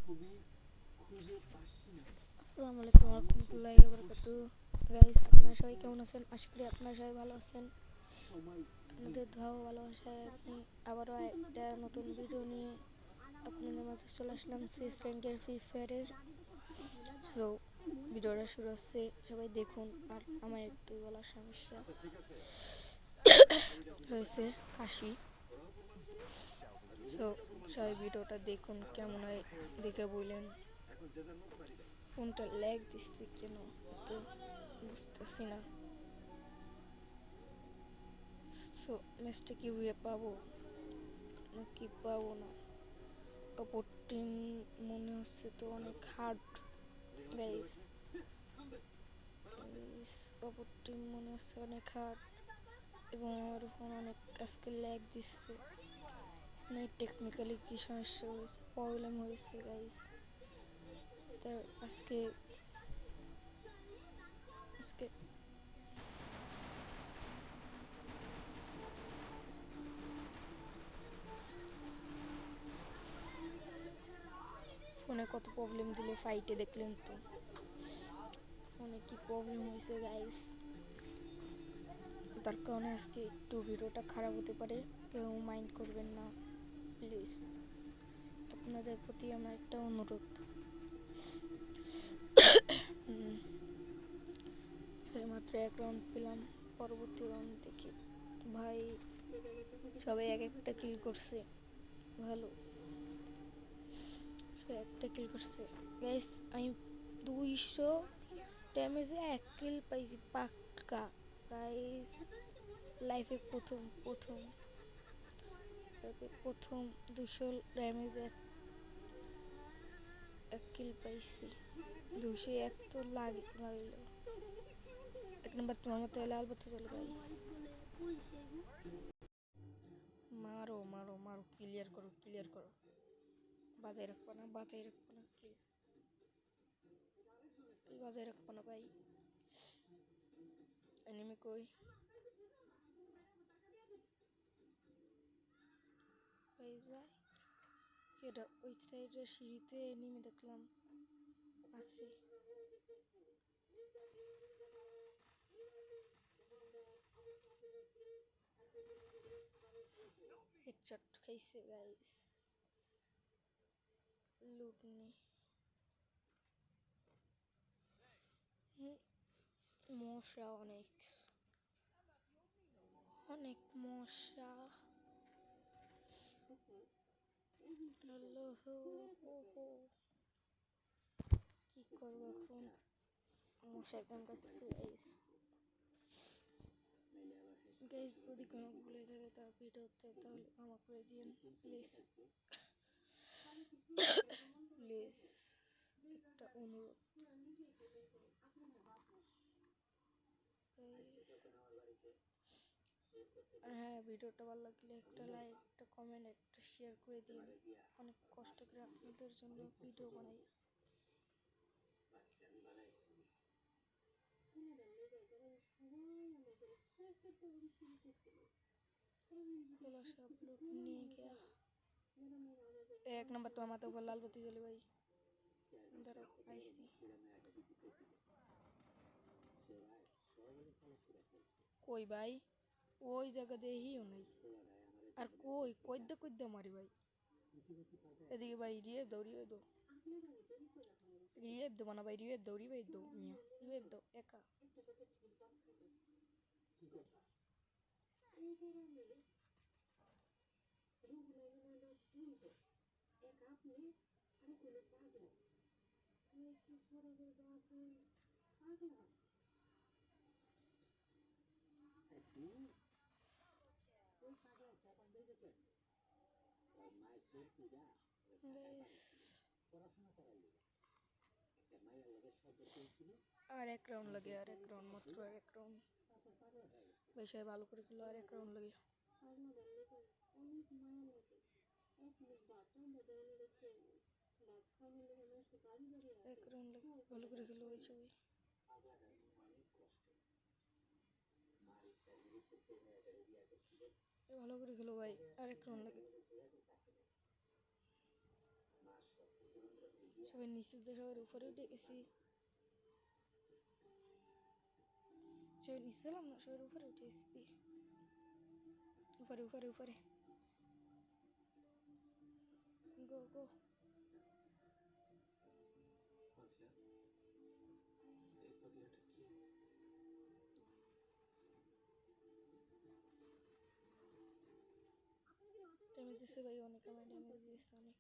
আসসালামু আলাইকুম রহমতুল্লাহি ওয়া বারাকাতুহু। গাইস, আপনারা সবাই কেমন আছেন? আশা করি আপনারা সবাই ভালো আছেন। আপনাদের দোয়া ও ভালোবাসায় আমি আবারও একটা নতুন ভিডিও নিয়ে আপনাদের মাঝে চলে আসলাম। সিএস র্যাঙ্কের ফ্রি ফায়ারের। সো ভিডিওটা শুরু হচ্ছে, সবাই দেখুন। আর আমার একটু গলার সমস্যা হয়েছে, কাশি। সো সবাই ভিডিওটা দেখুন, কেমন হয় দেখে বললেন। ফোনটা ল্যাগ দিচ্ছে কেন তো বুঝতেছি না। সো ম্যাচটা কীভাবে পাবো নাকি পাবো না? অপর টিম মনে হচ্ছে তো অনেক হার্ড। গাইস, অপর টিম মনে হচ্ছে অনেক হার্ড এবং আমার ফোন অনেক আজকে ল্যাগ দিচ্ছে। মানে টেকনিক্যালি কি সমস্যা হয়েছে, প্রবলেম হয়েছে গাইস। তা আজকে আজকে ফোনে কত প্রবলেম দিলে ফাইটে, দেখলেন তো ফোনে কি প্রবলেম হয়েছে গাইস। তার কারণে আজকে একটু ভিডিওটা খারাপ হতে পারে, কেউ মাইন্ড করবেন না প্লিজ। আপনাদের প্রতি আমার একটা অনুরোধ। মাত্র এক রাউন্ড পেলাম, পরবর্তী রাউন্ড দেখি। ভাই সবাই এক একটা কিল করছে, ভালো সে একটা কিল করছে গাইস। আমি 200 ড্যামেজে এক কিল পাইছি পাক্কা গাইস। লাইফে প্রথম প্রথম লাইফে প্রথম 200 ড্যামেজে এক কিল পাইছি। 201 তো লাগলো। এক নম্বর তোমার মতো লাল বাতি চলো ভাই। মারো মারো মারো, ক্লিয়ার করো ক্লিয়ার করো। বাজায় রাখবো না, বাজায় রাখবো না, কি বাজায় রাখবো না ভাই। এনিমি কই? ভাই যায় কেডা? ওই সাইডের সিঁড়িতে এনিমি দেখলাম আছে। হেডশট খাইছে গাইস। লুট নি। মশা অনেক অনেক মশা। হ্যালো হো হো হো। কি করবো এখন? মশা একদম কাছে গাইস। গাইস, যদি কোনো ভুলে থাকে তা ভিডিওতে, তাহলে ক্ষমা করে দিন প্লিজ। প্লিজ একটা অনুরোধ। আর হ্যাঁ, ভিডিওটা ভালো লাগলে একটা লাইক, একটা কমেন্ট, একটা শেয়ার করে দিন। অনেক কষ্ট করে আপনাদের জন্য ভিডিও বানাই। सब लूट नहीं गया। एक नंबर तो हमारे ऊपर लाल बत्ती जली भाई। अंदर आईसी कोई भाई ওই জায়গা দেখিও নাই। আর কই কইদ্দা কইদ্দা মারি ভাই। এদিকে ভাই রিভাইভ দাও রিভাইভ দাও না ভাই, রিভাইভ দাও মিয়া, রিভাইভ দাও একা। আর এক রাউন্ড লাগে, আর এক রাউন্ড, মাত্র আর এক রাউন্ড। বেশি ভালো করে খেলো, আর এক রাউন্ড লাগে। এক রাউন্ড লাগে, ভালো করে খেলো ভাই সবাই। ভালো করে খেলো ভাই, আর এক রাউন্ড লাগে। সবাই নিচে তো সবার উপরে উঠে গেছি, সবাই নিচে এলাম না, সবার উপরে উঠে গেছি, উপরে উপরে উপরে গো গো। ড্যামেজ দিচ্ছে ভাই অনেক, আমার ড্যামেজ দিচ্ছে অনেক।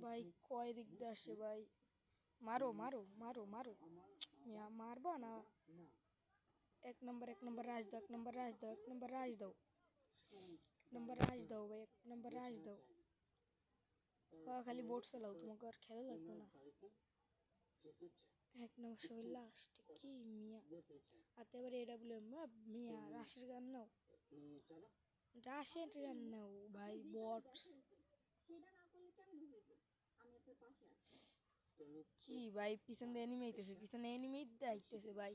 ভাই কয় দিক দিয়ে আসে ভাই, মারো মারো মারো মারো, মিয়া মারবো না। এক নম্বর রাজ দাও, এক নম্বর রাজ দাও, এক নম্বর রাজ দাও, এক নম্বর রাজ দাও ভাই, এক নম্বর রাজ দাও। খালি বোট চালাও, তোমাকে আর খেলা লাগবে না। এক নম্বর সবাই লাস্ট কি মিয়া, আর এবার AWM মিয়া রাশের গান নাও, রাশের গান নাও ভাই, বটস কি ভাই, পিছন দিয়ে এনিমি আইতেছে, পিছনে এনিমি আইতেছে ভাই।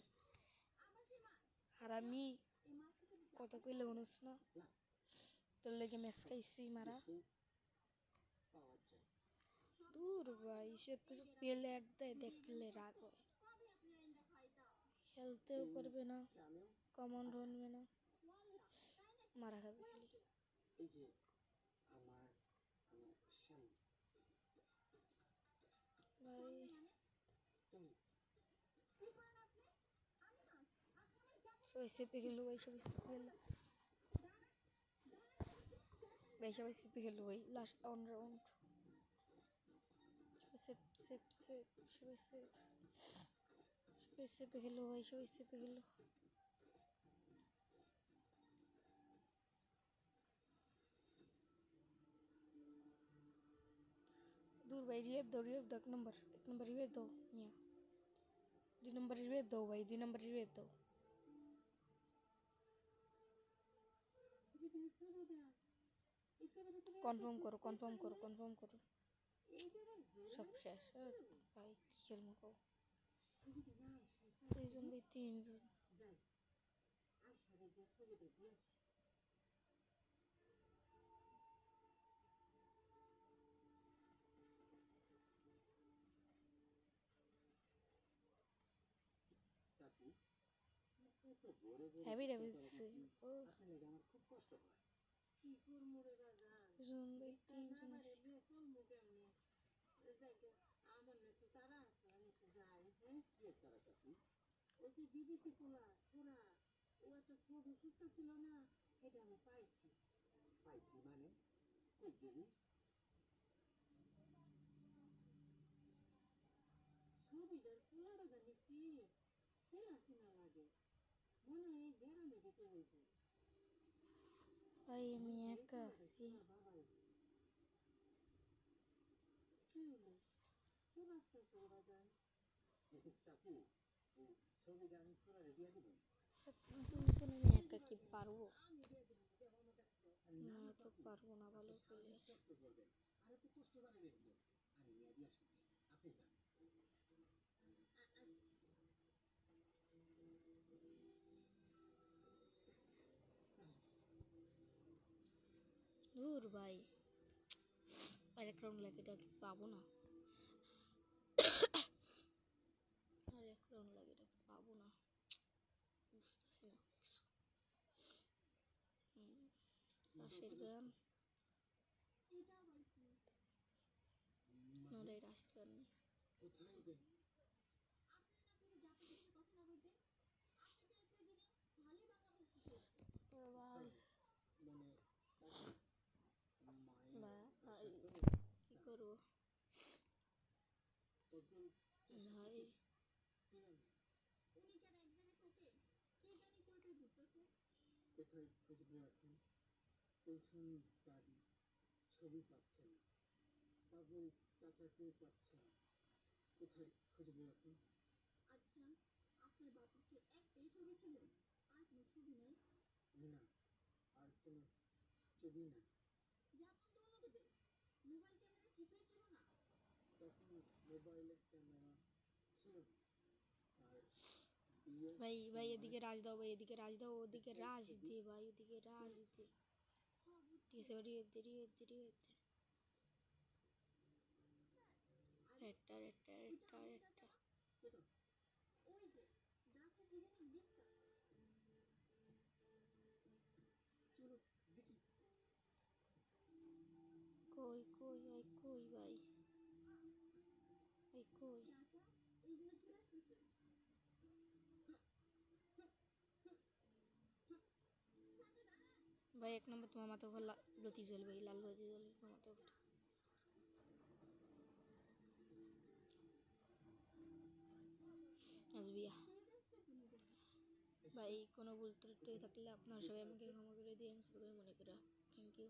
আর আমি কত কইলে অনুস না, তোর লেগে ম্যাচ খাইছি মারা। দূর ভাই, সব কিছু প্লেয়ার দেয় দেখলে রাগ হয়, খেলতেও পারবে না, কমান্ড আনবে না, মারা খাবে খালি। ভাই সবাই চেপে গেল ভাই, সবাই চেপে গেল ভাই, সবাই চেপে গেল ভাই, last on round. Shape shape shape সবাই সেপ, সবাই চেপে গেল ভাই, সবাই চেপে গেল। দূর ভাই, রিভাইভ দাও, রিভাইভ দাও, এক নম্বর রিভাইভ দাও মিয়া, 2 নম্বর রিভাইভ দাও ভাই, 2 নম্বর রিভাইভ দাও। কনফার্ম করো, কনফার্ম করো, কনফার্ম করো, সব শেষ ভাই, কি খেলবো কও, 2 জন ভাই, 3 জন। হ্যাভি ড্যামেজ দিচ্ছে ও, 2 জন ভাই, 3 জন আছে। ভাই আমি একা আছি, দুজন আমি একা কি পারবো না, তো পারবো না ভালো করে। দূর ভাই, আরেক রাউন্ড লাগে, এটা কি পাবো না, আরেক রাউন্ড লাগে, এটা কি পাবো না, বুঝতেছি না কিছু। রাশের গান নাহলে রাশের গান নেই ভাই, ভাই কি করবো ভাই, ভাই ভাই এদিকে রাজ দাও, ভাই এদিকে রাজ দাও, ওদিকে রাজ দে ভাই, ওদিকে রাজ দে। ঠিক আছে, রিভাইভ দে, রিভাইভ দে, রিভাইভ দে। রেটটা রেটটা রেটটা রেটটা। কই কই ভাই, কই ভাই, ভাই কই? ভাই এক নম্বর তোমার মাথা উপর লতি জ্বলবে, এই লাল লতি জ্বলবে তোমার মাথা উপর। আসবিয়া ভাই, কোনো ভুল ত্রুটি থাকলে আপনার সবাই আমাকে ক্ষমা করে দিন, সবাই মনে করা। Thank you.